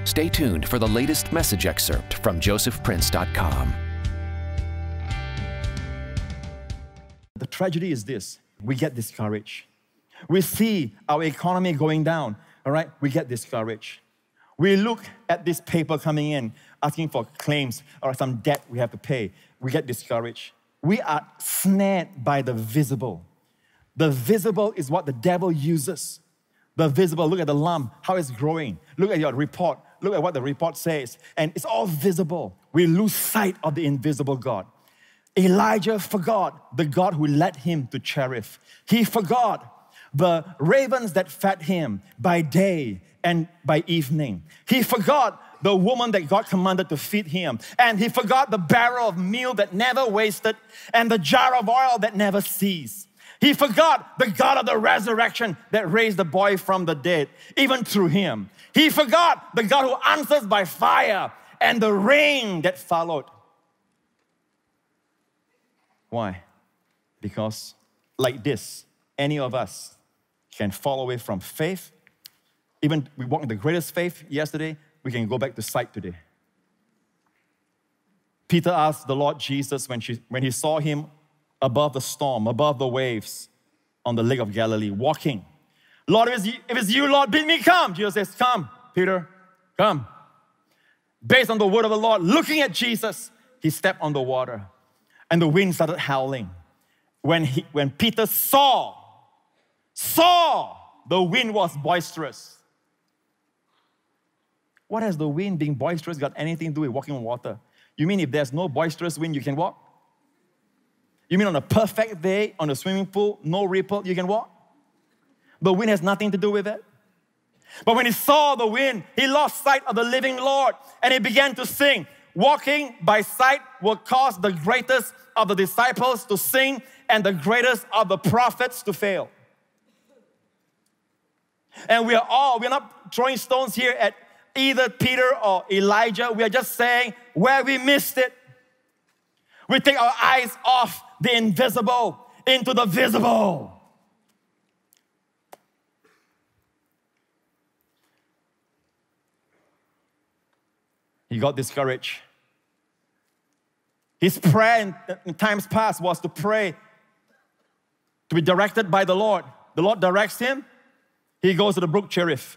Stay tuned for the latest message excerpt from josephprince.com. The tragedy is this: we get discouraged. We see our economy going down, all right? We get discouraged. We look at this paper coming in, asking for claims or some debt we have to pay. We get discouraged. We are snared by the visible. The visible is what the devil uses. The visible, look at the lump, how it's growing. Look at your report. Look at what the report says. And it's all visible. We lose sight of the invisible God. Elijah forgot the God who led him to Cherith. He forgot the ravens that fed him by day and by evening. He forgot the woman that God commanded to feed him. And he forgot the barrel of meal that never wasted and the jar of oil that never ceased. He forgot the God of the resurrection that raised the boy from the dead, even through him. He forgot the God who answers by fire and the rain that followed. Why? Because like this, any of us can fall away from faith. Even we walked in the greatest faith yesterday, we can go back to sight today. Peter asked the Lord Jesus when he saw him above the storm, above the waves on the Lake of Galilee, walking. Lord, if it's you, Lord, bid me come. Jesus says, come, Peter, come. Based on the word of the Lord, looking at Jesus, he stepped on the water and the wind started howling. When Peter saw the wind was boisterous. What has the wind being boisterous got anything to do with walking on water? You mean if there's no boisterous wind, you can walk? You mean on a perfect day, on a swimming pool, no ripple, you can walk? The wind has nothing to do with it. But when he saw the wind, he lost sight of the living Lord and he began to sing. Walking by sight will cause the greatest of the disciples to sing and the greatest of the prophets to fail. And we're not throwing stones here at either Peter or Elijah. We are just saying where we missed it. We take our eyes off the invisible into the visible. He got discouraged. His prayer in times past was to pray, to be directed by the Lord. The Lord directs him. He goes to the brook Cherith.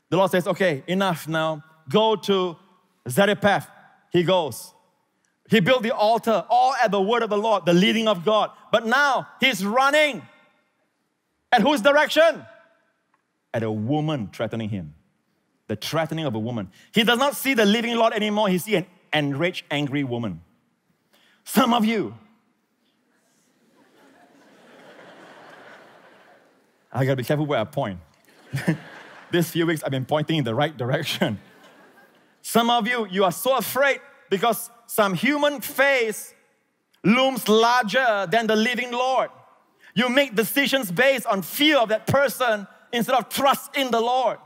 The Lord says, okay, enough now. Go to Zarephath. He goes. He built the altar, all at the word of the Lord, the leading of God. But now, he's running. At whose direction? At a woman threatening him. The threatening of a woman. He does not see the living Lord anymore. He sees an enraged, angry woman. Some of you, I gotta be careful where I point. These few weeks, I've been pointing in the right direction. Some of you, you are so afraid because some human face looms larger than the living Lord. You make decisions based on fear of that person instead of trust in the Lord.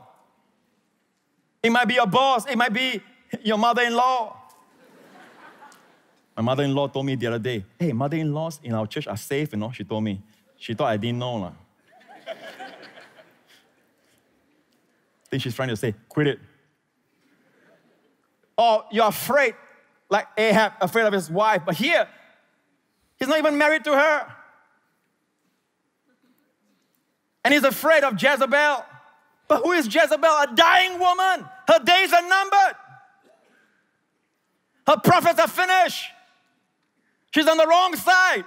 It might be your boss. It might be your mother-in-law. My mother-in-law told me the other day, hey, mother-in-laws in our church are safe, you know, she told me. She thought I didn't know. I think she's trying to say, quit it. Or you're afraid, like Ahab, afraid of his wife. But here, he's not even married to her. And he's afraid of Jezebel. But who is Jezebel? A dying woman. Her days are numbered. Her prophets are finished. She's on the wrong side.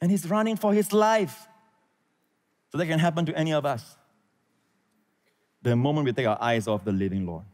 And he's running for his life. So that can happen to any of us. The moment we take our eyes off the living Lord.